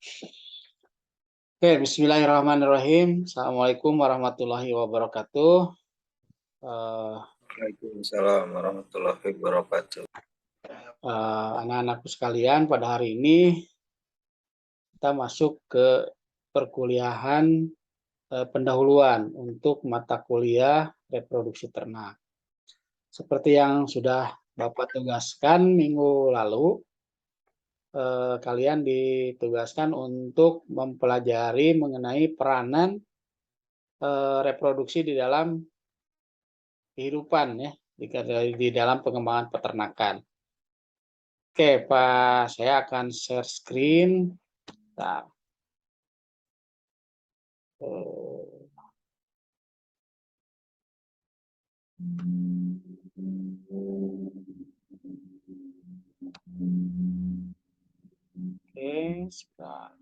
Oke, bismillahirrahmanirrahim. Assalamualaikum warahmatullahi wabarakatuh. Waalaikumsalam warahmatullahi wabarakatuh. Anak-anakku sekalian, pada hari ini kita masuk ke perkuliahan pendahuluan untuk mata kuliah reproduksi ternak. Seperti yang sudah Bapak tugaskan minggu lalu, kalian ditugaskan untuk mempelajari mengenai peranan reproduksi di dalam kehidupan, ya, di dalam pengembangan peternakan. Oke, Pak, saya akan share screen. Nah, oke, sebentar.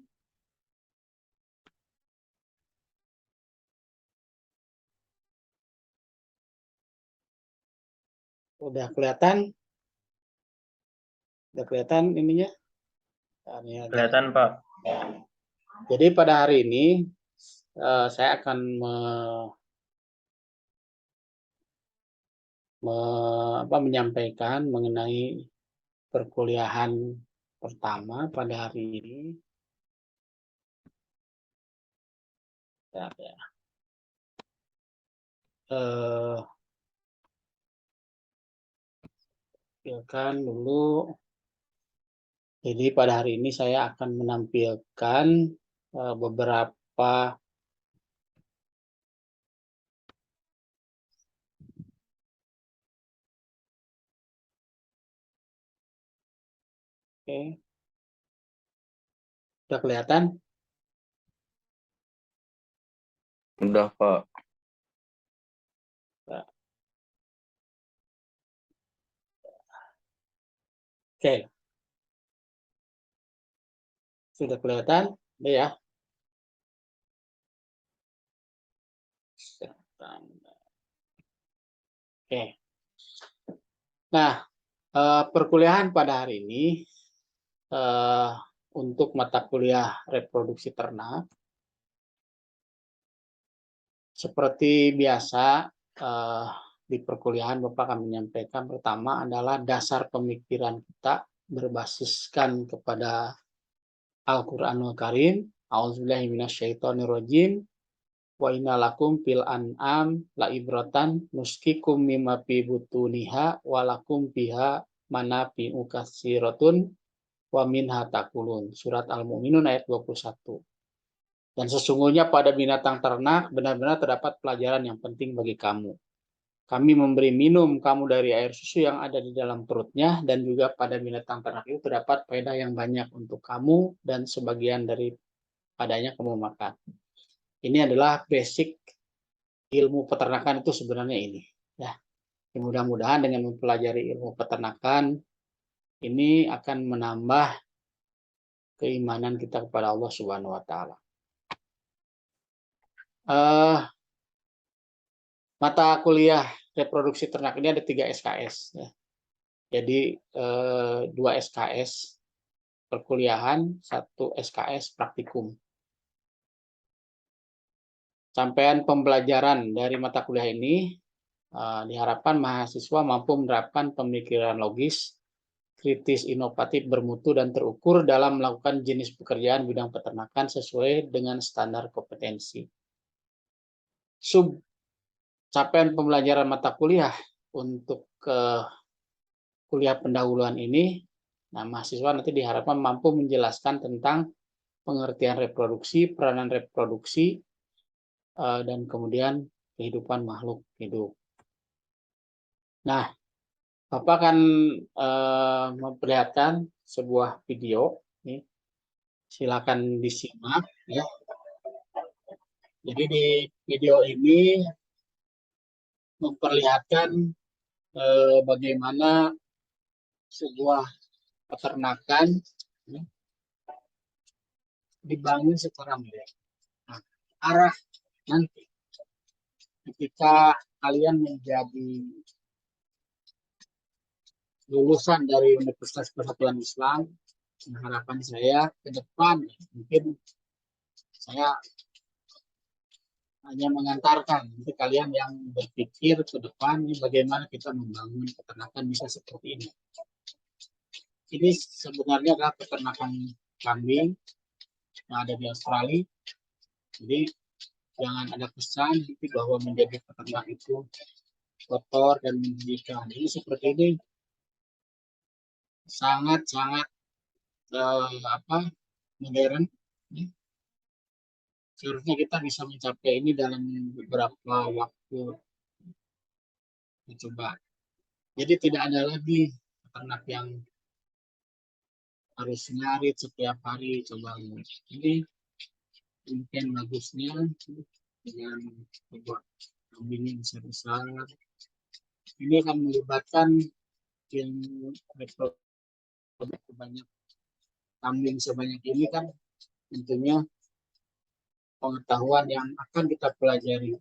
Udah kelihatan? Udah kelihatan ininya? Kelihatan, Pak. Jadi pada hari ini saya akan menyampaikan mengenai perkuliahan pertama pada hari ini. Tampilkan dulu. Jadi pada hari ini saya akan menampilkan beberapa Sudah kelihatan? Udah, Pak. Oke. Sudah kelihatan? Ya. Oke. Nah, perkuliahan pada hari ini untuk mata kuliah reproduksi ternak, seperti biasa di perkuliahan Bapak akan menyampaikan pertama adalah dasar pemikiran kita berbasiskan kepada Al-Qur'anul Karim. A'udzubillahi minasyaitonirrajim. Wa inna lakum fil an'am la ibratan nuskikum mimma fi butuniha wa lakum fiha manafi'u katsiratun wa minha takulun. Surat Al-Mu'minun ayat 21. Dan sesungguhnya pada binatang ternak benar-benar terdapat pelajaran yang penting bagi kamu. Kami memberi minum kamu dari air susu yang ada di dalam perutnya, dan juga pada binatang ternak itu terdapat faedah yang banyak untuk kamu, dan sebagian dari padanya kamu makan. Ini adalah basic ilmu peternakan itu sebenarnya ini. Ya, mudah-mudahan dengan mempelajari ilmu peternakan ini akan menambah keimanan kita kepada Allah Subhanahu Wa Taala. Mata kuliah reproduksi ternak ini ada 3 SKS. Ya. Jadi 2 SKS perkuliahan, 1 SKS praktikum. Sampaian pembelajaran dari mata kuliah ini diharapkan mahasiswa mampu menerapkan pemikiran logis, kritis, inovatif, bermutu, dan terukur dalam melakukan jenis pekerjaan bidang peternakan sesuai dengan standar kompetensi. Capaian pembelajaran mata kuliah untuk kuliah pendahuluan ini, nah mahasiswa nanti diharapkan mampu menjelaskan tentang pengertian reproduksi, peranan reproduksi, dan kemudian kehidupan makhluk hidup. Nah, Bapak akan memperlihatkan sebuah video. Nih. Silakan disimak. Ya. Jadi di video ini memperlihatkan bagaimana sebuah peternakan dibangun secara modern. Nah, arah nanti ketika kalian menjadi lulusan dari Universitas Persatuan Islam, Nah, harapan saya ke depan mungkin saya hanya mengantarkan nanti kalian yang berpikir ke depan ini bagaimana kita membangun peternakan bisa seperti ini. Ini sebenarnya adalah peternakan kambing yang ada di Australia. Jadi jangan ada kesan bahwa menjadi peternak itu kotor dan menjijikan. Ini seperti ini sangat-sangat modern. Seharusnya kita bisa mencapai ini dalam beberapa waktu. Coba. Jadi tidak ada lagi peternak yang harus ngarit setiap hari. Coba ini mungkin bagusnya dengan membuat kambing yang besar. Ini akan melibatkan yang banyak kambing sebanyak ini kan tentunya pengetahuan yang akan kita pelajari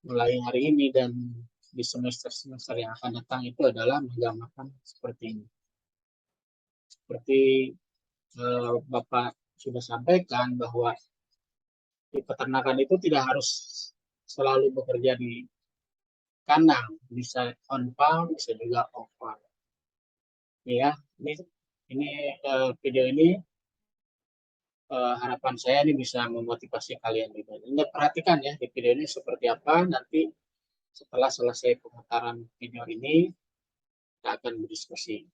mulai hari ini dan di semester-semester yang akan datang itu adalah menggambarkan seperti ini. Seperti Bapak sudah sampaikan bahwa di peternakan itu tidak harus selalu bekerja di kandang, bisa on farm, bisa juga off farm. Ya, ini video ini harapan saya ini bisa memotivasi kalian juga. Ini perhatikan ya di video ini seperti apa. Nanti setelah selesai pemutaran video ini kita akan berdiskusi.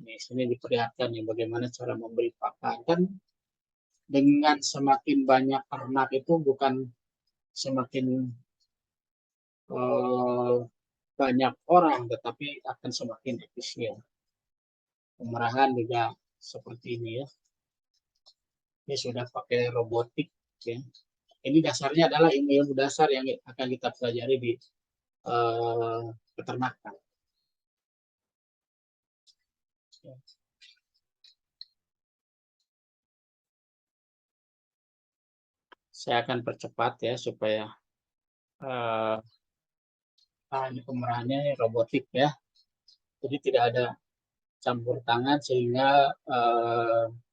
Di sini diperlihatkan ya bagaimana cara memberi pakan. Kan dengan semakin banyak ternak itu bukan semakin banyak orang, tetapi akan semakin efisien. Pemerahan juga seperti ini ya. Ini sudah pakai robotik ya. Ini dasarnya adalah ilmu dasar yang akan kita pelajari di peternakan. Saya akan percepat ya supaya ini pemerahannya robotik ya. Jadi tidak ada campur tangan sehingga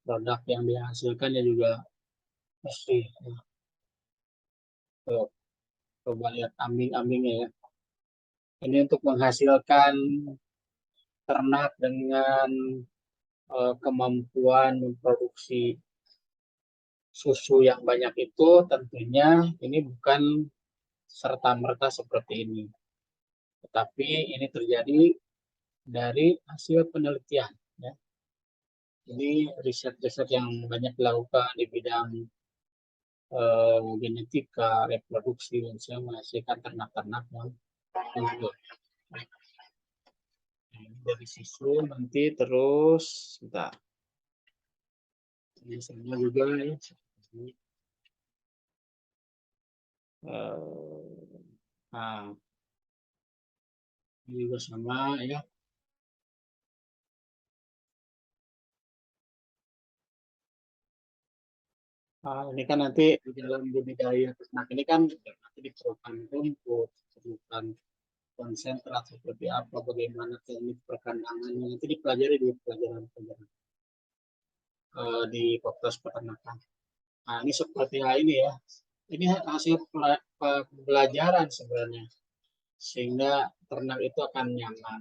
produk yang dihasilkannya juga bersih. Coba lihat ambing-ambingnya ya. Ini untuk menghasilkan ternak dengan kemampuan memproduksi susu yang banyak itu tentunya ini bukan serta-merta seperti ini. Tetapi ini terjadi dari hasil penelitian. Ya. Ini riset-riset yang banyak dilakukan di bidang genetika, reproduksi, dan saya menghasilkan ternak-ternak yang unggul. Dari susu nanti terus kita ini semua juga ya. Nah, ini juga sama ya. Ini kan nanti di dalam budidaya ternak ini kan nanti diperlukan rumput, diperlukan konsentrat seperti apa, bagaimana teknik perkandangannya nanti dipelajari di pelajaran-pelajaran di fakultas peternakan. Nah, ini seperti ini ya. Ini hasil pembelajaran sebenarnya, sehingga ternak itu akan nyaman.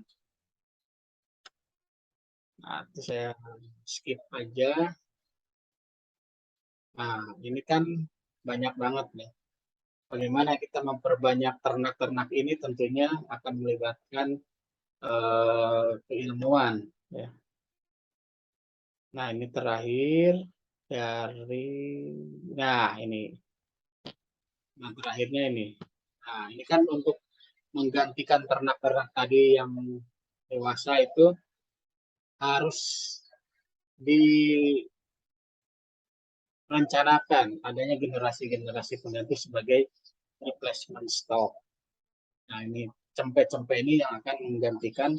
Nah, itu saya skip aja. Nah, ini kan banyak banget nih. Bagaimana kita memperbanyak ternak-ternak ini tentunya akan melibatkan keilmuan. Ya. Nah, ini terakhir dari, nah ini. Nah, terakhirnya ini. Nah, ini kan untuk menggantikan ternak-ternak tadi yang dewasa itu harus direncanakan adanya generasi-generasi pengganti sebagai replacement stock. Nah, ini cempe-cempe ini yang akan menggantikan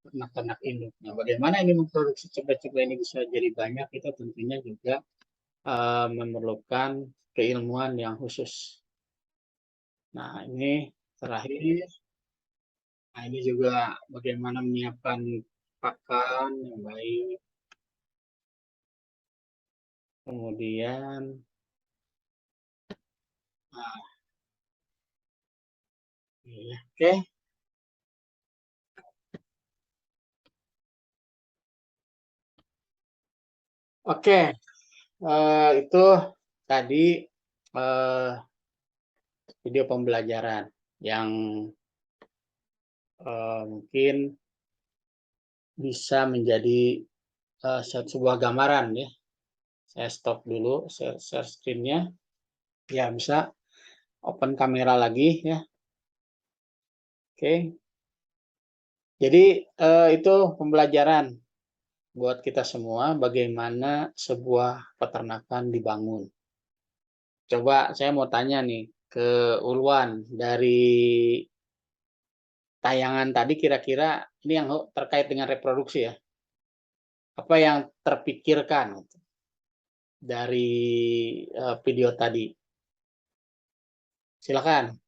ternak-ternak induk. Nah, bagaimana ini memproduksi cempe-cempe ini bisa jadi banyak, itu tentunya juga memerlukan keilmuan yang khusus. Nah, ini terakhir. Nah, ini juga bagaimana menyiapkan pakan yang baik. kemudian nah, iya. Oke. Oke, itu tadi eh, video pembelajaran yang mungkin bisa menjadi sebuah gambaran ya. Saya stop dulu share screen-nya. Ya, bisa open kamera lagi ya. Oke. Jadi itu pembelajaran buat kita semua bagaimana sebuah peternakan dibangun. Coba saya mau tanya nih ke Ulwan, dari tayangan tadi kira-kira ini yang terkait dengan reproduksi ya. Apa yang terpikirkan dari video tadi? Silakan.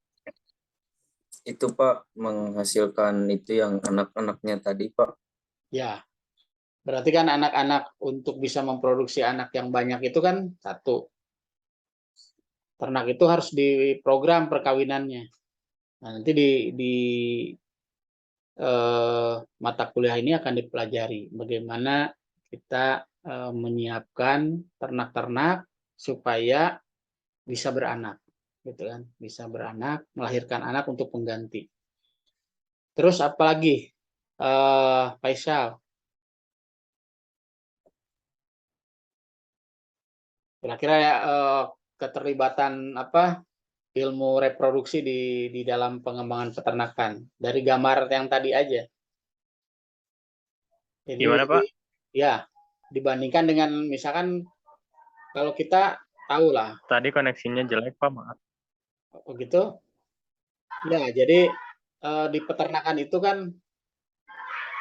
Itu Pak menghasilkan itu yang anak-anaknya tadi Pak. Ya, berarti kan anak-anak untuk bisa memproduksi anak yang banyak itu kan satu. Ternak itu harus diprogram perkawinannya. Nah, nanti di mata kuliah ini akan dipelajari bagaimana kita menyiapkan ternak-ternak supaya bisa beranak, gitu kan? Bisa beranak, melahirkan anak untuk pengganti. Terus apalagi, Faisal? Kira-kira ya keterlibatan apa ilmu reproduksi di dalam pengembangan peternakan dari gambar yang tadi aja. Jadi Gimana, Pak? ya dibandingkan dengan misalkan kalau kita tahu lah Tadi koneksinya jelek, Pak. Maaf. begitu. Ya, jadi di peternakan itu kan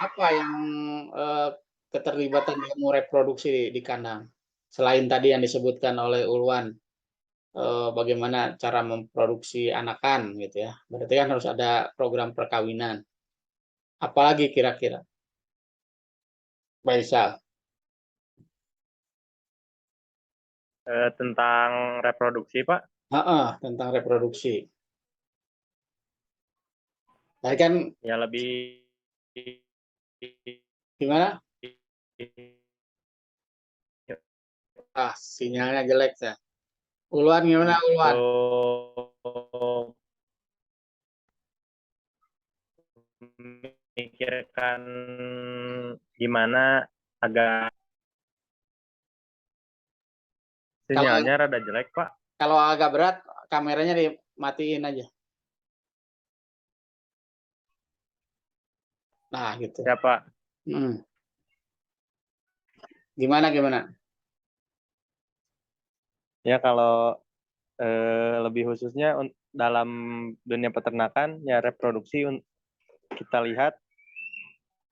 apa yang keterlibatan ilmu reproduksi di kandang. Selain tadi yang disebutkan oleh Ulwan, bagaimana cara memproduksi anakan gitu ya. Berarti kan harus ada program perkawinan. Apalagi kira-kira, Faisal? Tentang reproduksi, Pak. Tentang reproduksi. Tadi kan Ya lebih gimana? Sinyalnya jelek ya. Ulwan gimana Ulwan? untuk memikirkan gimana agar Kalau sinyalnya rada jelek, Pak. kalau agak berat kameranya dimatiin aja. Nah, gitu. Ya, Pak. Gimana? Ya, kalau lebih khususnya dalam dunia peternakan, ya reproduksi kita lihat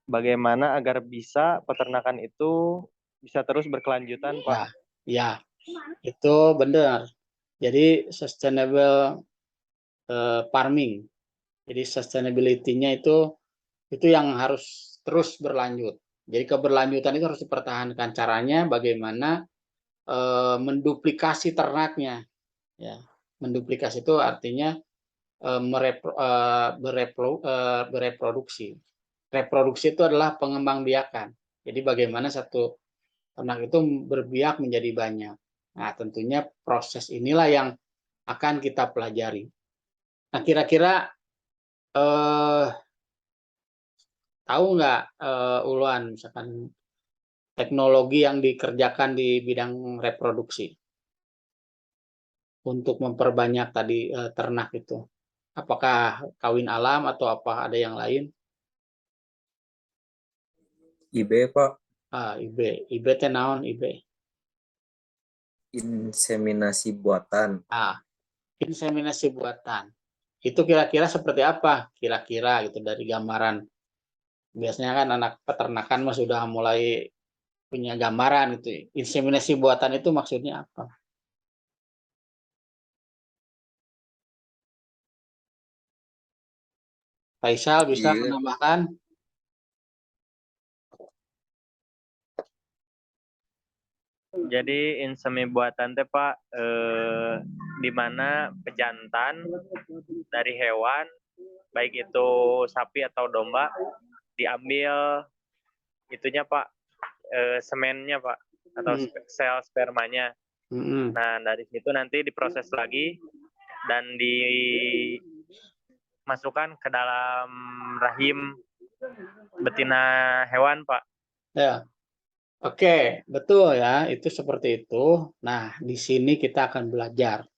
bagaimana agar bisa peternakan itu bisa terus berkelanjutan, Pak. Ya, itu benar. Jadi sustainable farming. Jadi sustainability-nya itu yang harus terus berlanjut. Jadi keberlanjutan itu harus dipertahankan. Caranya bagaimana menduplikasi ternaknya. Ya, menduplikasi itu artinya bereproduksi. Reproduksi itu adalah pengembangbiakan. Jadi bagaimana satu ternak itu berbiak menjadi banyak. Nah, tentunya proses inilah yang akan kita pelajari. Nah, kira-kira tahu nggak Ulwan, misalkan teknologi yang dikerjakan di bidang reproduksi untuk memperbanyak tadi ternak itu? Apakah kawin alam atau apa ada yang lain? IB Pak, IB teh naon IB? inseminasi buatan. Inseminasi buatan. Itu kira-kira seperti apa? Kira-kira gitu dari gambaran. Biasanya kan anak peternakan mah sudah mulai punya gambaran itu. Inseminasi buatan itu maksudnya apa? Faisal bisa Iya, Jadi insemi buatan teh Pak, di mana pejantan dari hewan, baik itu sapi atau domba, diambil itunya Pak, semennya Pak, atau Hmm. sel spermanya. Mm-mm. Nah, dari situ nanti diproses lagi dan dimasukkan ke dalam rahim betina hewan, Pak. Ya, oke, betul ya, itu seperti itu. Nah, di sini kita akan belajar.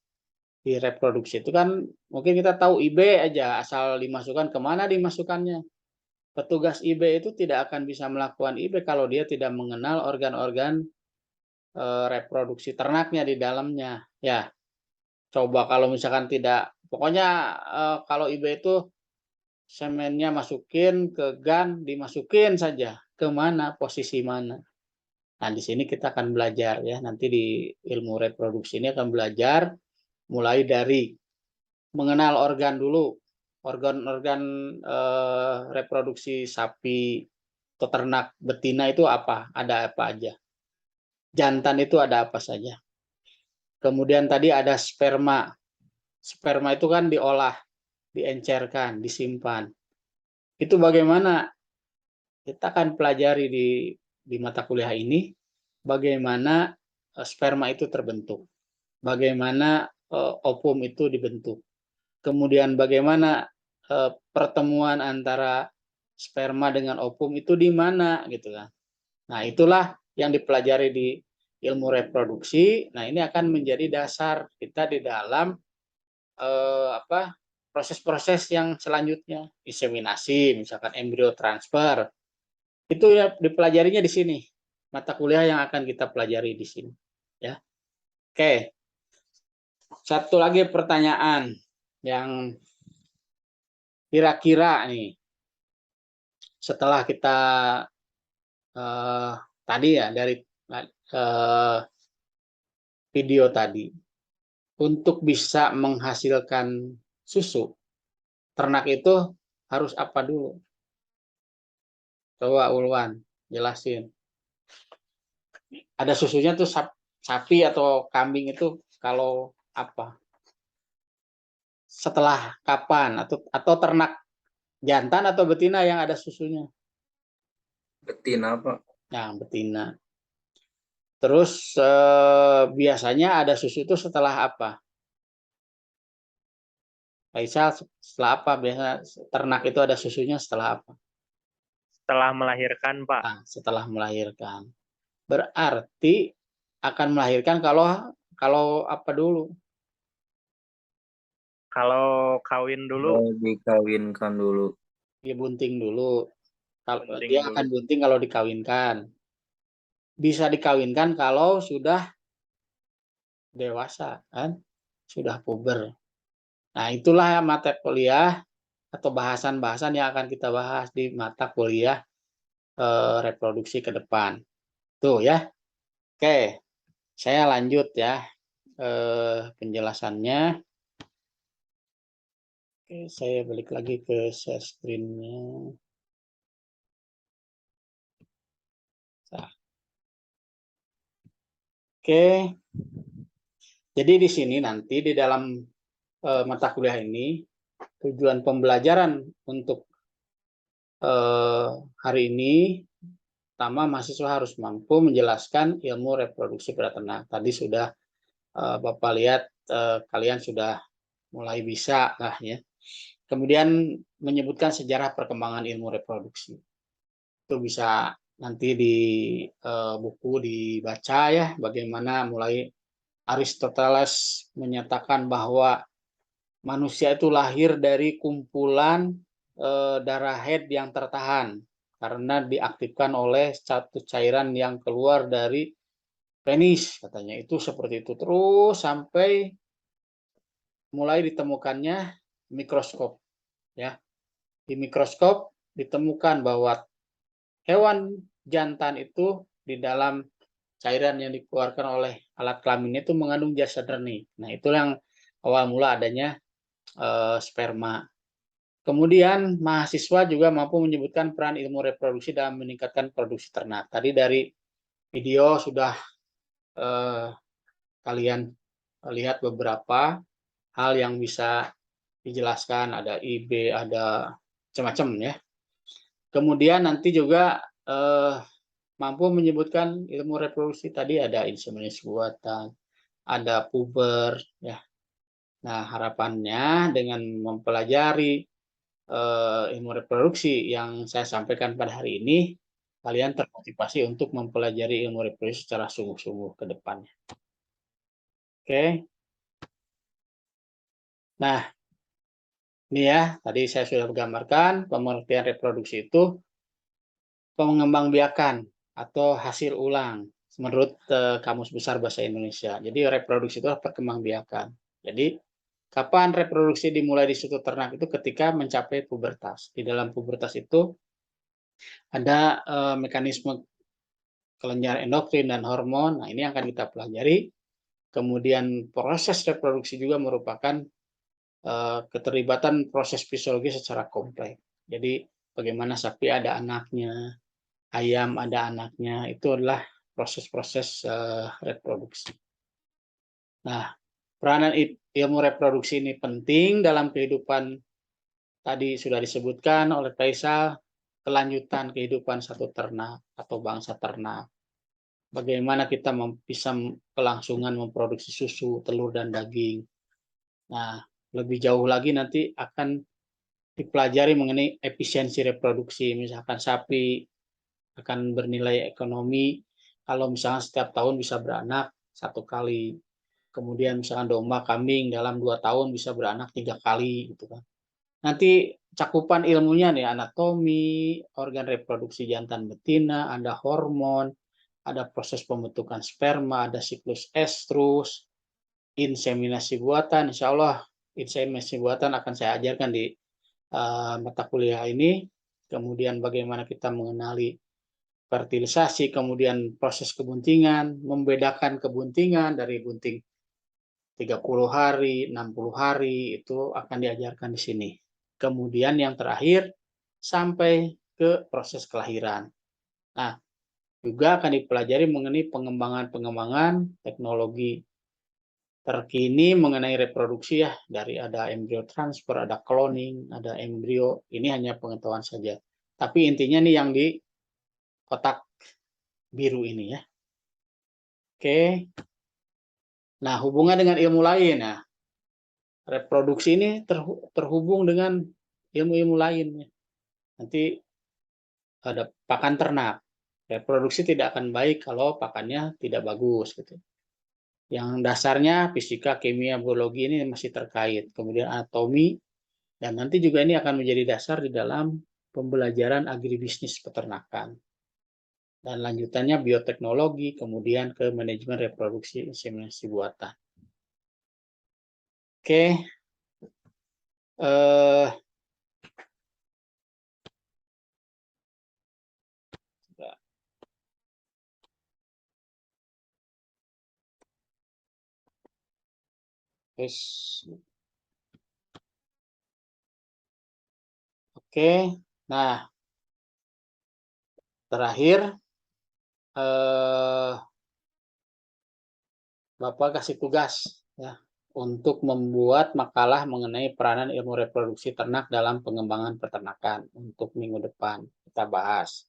Di reproduksi itu kan mungkin kita tahu IB aja, asal dimasukkan kemana dimasukkannya. Petugas IB itu tidak akan bisa melakukan IB kalau dia tidak mengenal organ-organ reproduksi ternaknya di dalamnya. Ya, coba kalau misalkan tidak, pokoknya kalau IB itu semennya masukin ke GAN, dimasukin saja ke mana, posisi mana. Nah, di sini kita akan belajar ya, nanti di ilmu reproduksi ini akan belajar mulai dari mengenal organ dulu, organ-organ reproduksi sapi atau ternak betina itu apa, ada apa aja. Jantan itu ada apa saja. Kemudian tadi ada sperma. Sperma itu kan diolah, diencerkan, disimpan. Itu bagaimana? Kita akan pelajari di mata kuliah ini bagaimana sperma itu terbentuk, bagaimana ovum itu dibentuk, kemudian bagaimana pertemuan antara sperma dengan ovum itu di mana gitu kan. Nah, itulah yang dipelajari di ilmu reproduksi. Nah, ini akan menjadi dasar kita di dalam proses-proses yang selanjutnya, inseminasi, misalkan embrio transfer. Itu ya dipelajarinya di sini. Mata kuliah yang akan kita pelajari di sini, ya. Oke. Satu lagi pertanyaan yang kira-kira nih setelah kita tadi ya dari video tadi, untuk bisa menghasilkan susu, ternak itu harus apa dulu? Coba Ulwan jelasin. Ada susunya tuh sapi atau kambing itu kalau apa? Setelah kapan atau ternak jantan atau betina yang ada susunya? Betina, Pak. Nah, betina. Terus biasanya ada susu itu setelah apa? Faisal, setelah apa? Biasanya ternak itu ada susunya setelah apa? Setelah melahirkan, Pak. Nah, setelah melahirkan. Berarti akan melahirkan kalau apa dulu? Kalau kawin dulu, Dikawinkan dulu. Dia bunting dulu. Kalau bunting dia akan dulu. bunting kalau dikawinkan. Bisa dikawinkan kalau sudah dewasa, kan? Sudah puber. Nah, itulah mata kuliah atau bahasan-bahasan yang akan kita bahas di mata kuliah reproduksi ke depan. Tuh ya. Oke, saya lanjut ya penjelasannya. Oke, saya balik lagi ke share screen-nya. Nah, oke, jadi di sini nanti di dalam mata kuliah ini tujuan pembelajaran untuk hari ini pertama mahasiswa harus mampu menjelaskan ilmu reproduksi pada ternak. Tadi sudah Bapak lihat kalian sudah mulai bisa lah ya. Kemudian menyebutkan sejarah perkembangan ilmu reproduksi. Itu bisa nanti di buku dibaca ya, bagaimana mulai Aristoteles menyatakan bahwa manusia itu lahir dari kumpulan darah head yang tertahan karena diaktifkan oleh satu cairan yang keluar dari penis, katanya itu seperti itu terus sampai mulai ditemukannya mikroskop ya. Di mikroskop ditemukan bahwa hewan jantan itu di dalam cairan yang dikeluarkan oleh alat kelaminnya itu mengandung zat jernih. Nah, itu yang awal mula adanya sperma. Kemudian mahasiswa juga mampu menyebutkan peran ilmu reproduksi dalam meningkatkan produksi ternak. Tadi dari video sudah kalian lihat beberapa hal yang bisa dijelaskan, ada IB, ada macam-macam ya. Kemudian nanti juga mampu menyebutkan ilmu reproduksi tadi, ada inseminasi buatan, ada puber ya. Nah, harapannya dengan mempelajari ilmu reproduksi yang saya sampaikan pada hari ini, kalian termotivasi untuk mempelajari ilmu reproduksi secara sungguh-sungguh ke depannya. Oke. Nah, ini ya, tadi saya sudah gambarkan pengertian reproduksi itu pengembangbiakan atau hasil ulang menurut Kamus Besar Bahasa Indonesia. Jadi reproduksi itu perkembangbiakan. Jadi kapan reproduksi dimulai di suatu ternak itu ketika mencapai pubertas. Di dalam pubertas itu ada mekanisme kelenjar endokrin dan hormon. Nah, ini akan kita pelajari. Kemudian proses reproduksi juga merupakan keterlibatan proses fisiologi secara kompleks. Jadi bagaimana sapi ada anaknya, ayam ada anaknya, itu adalah proses-proses reproduksi. Nah, peranan ilmu reproduksi ini penting dalam kehidupan, tadi sudah disebutkan oleh Faisal, kelanjutan kehidupan satu ternak atau bangsa ternak. Bagaimana kita bisa kelangsungan memproduksi susu, telur, dan daging. Nah, lebih jauh lagi nanti akan dipelajari mengenai efisiensi reproduksi. Misalkan sapi akan bernilai ekonomi kalau misalnya setiap tahun bisa beranak 1 kali. Kemudian misalkan domba, kambing dalam 2 tahun bisa beranak 3 kali gitu kan. Nanti cakupan ilmunya nih, anatomi, organ reproduksi jantan betina, ada hormon, ada proses pembentukan sperma, ada siklus estrus, inseminasi buatan. Insya Allah inseminasi buatan akan saya ajarkan di mata kuliah ini. Kemudian bagaimana kita mengenali fertilisasi, kemudian proses kebuntingan, membedakan kebuntingan dari bunting 30 hari, 60 hari, itu akan diajarkan di sini. Kemudian yang terakhir, sampai ke proses kelahiran. Nah, juga akan dipelajari mengenai pengembangan teknologi terkini mengenai reproduksi ya, dari ada embrio transfer, ada cloning, ada embrio, ini hanya pengetahuan saja. Tapi intinya nih yang di kotak biru ini ya. Oke. Nah, hubungan dengan ilmu lain ya. Reproduksi ini terhubung dengan ilmu-ilmu lain ya. Nanti ada pakan ternak. Reproduksi tidak akan baik kalau pakannya tidak bagus gitu. Yang dasarnya fisika, kimia, biologi ini masih terkait. Kemudian anatomi, dan nanti juga ini akan menjadi dasar di dalam pembelajaran agribisnis peternakan. Dan lanjutannya bioteknologi, kemudian ke manajemen reproduksi inseminasi buatan. Oke. Oke, nah terakhir Bapak kasih tugas ya untuk membuat makalah mengenai peranan ilmu reproduksi ternak dalam pengembangan peternakan untuk minggu depan kita bahas.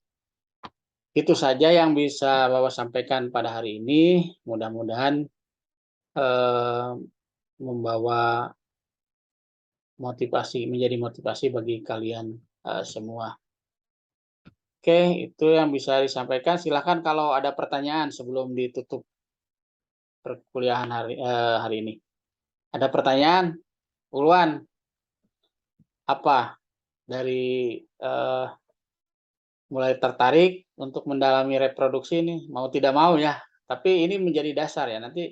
Itu saja yang bisa Bapak sampaikan pada hari ini. Mudah-mudahan membawa motivasi, menjadi motivasi bagi kalian semua. Oke, itu yang bisa disampaikan. Silahkan kalau ada pertanyaan sebelum ditutup perkuliahan hari ini. Ada pertanyaan? Ulwan, apa dari mulai tertarik untuk mendalami reproduksi ini? Mau tidak mau ya, tapi ini menjadi dasar ya. Nanti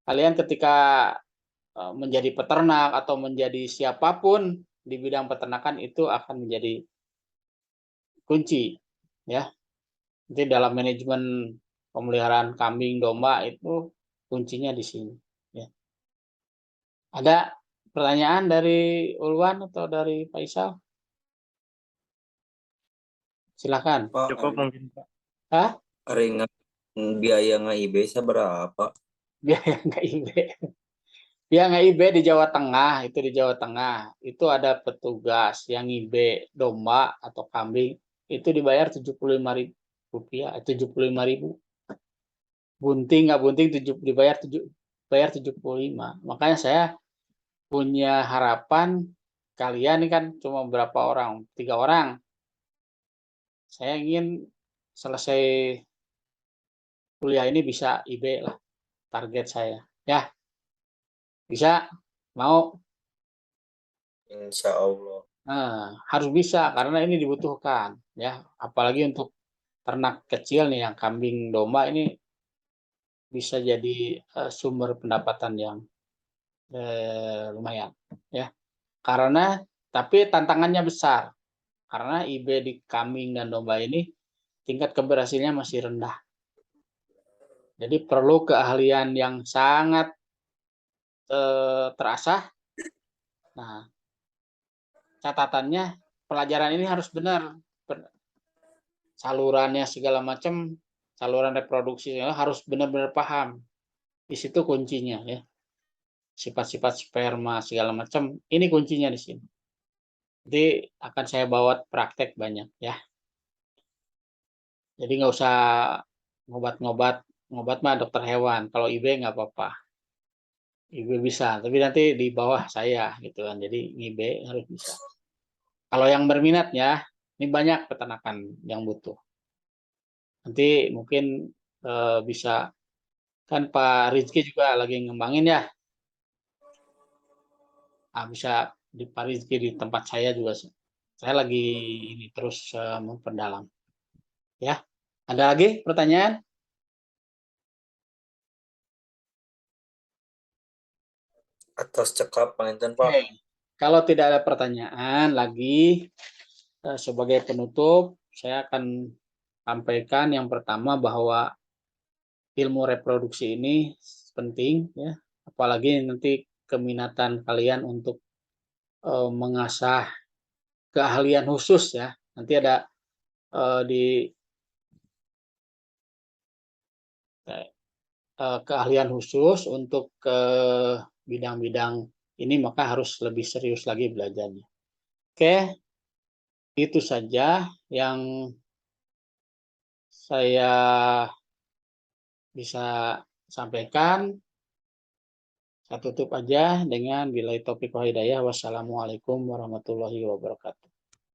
kalian ketika menjadi peternak atau menjadi siapapun di bidang peternakan itu akan menjadi kunci ya. Nanti dalam manajemen pemeliharaan kambing, domba itu kuncinya di sini ya. Ada pertanyaan dari Ulwan atau dari Faisal? Silakan. Pak, Cukup mungkin Pak. Hah? ringan Biaya nge-IB berapa? Biaya nggak IB. Biaya nggak IB di Jawa Tengah, itu di Jawa Tengah. Itu ada petugas yang IB domba atau kambing, itu dibayar Rp75.000, 75.000. Bunting nggak bunting dibayar 75. Makanya saya punya harapan kalian ini kan cuma berapa orang? 3 orang. Saya ingin selesai kuliah ini bisa IB lah, target saya. Ya, bisa? Mau? Insya Allah. Nah, harus bisa karena ini dibutuhkan ya, apalagi untuk ternak kecil nih yang kambing domba ini bisa jadi sumber pendapatan yang lumayan ya. Karena tapi tantangannya besar karena IB di kambing dan domba ini tingkat keberhasilannya masih rendah. Jadi perlu keahlian yang sangat terasah. Nah, catatannya pelajaran ini harus benar. Salurannya segala macam, saluran reproduksi harus benar-benar paham. Di situ kuncinya ya. Sifat-sifat sperma segala macam, ini kuncinya di sini. Jadi akan saya bawa praktek banyak ya. Jadi nggak usah ngobat mah dokter hewan. Kalau IB nggak apa-apa. IB bisa, tapi nanti di bawah saya gitu kan. Jadi IB harus bisa. Kalau yang berminat ya, ini banyak peternakan yang butuh. Nanti mungkin bisa, kan Pak Rizky juga lagi ngembangin ya. Bisa di Pak Rizky di tempat saya juga. Saya lagi ini terus memperdalam. Ya, ada lagi pertanyaan? Atas cekap panginten Pak. Oke, kalau tidak ada pertanyaan lagi, sebagai penutup, saya akan sampaikan yang pertama bahwa ilmu reproduksi ini penting ya, apalagi nanti keminatan kalian untuk mengasah keahlian khusus ya. Nanti ada di keahlian khusus untuk bidang-bidang ini, maka harus lebih serius lagi belajarnya. Oke, itu saja yang saya bisa sampaikan. Saya tutup aja dengan billahi taufiq wal hidayah. Wassalamualaikum warahmatullahi wabarakatuh.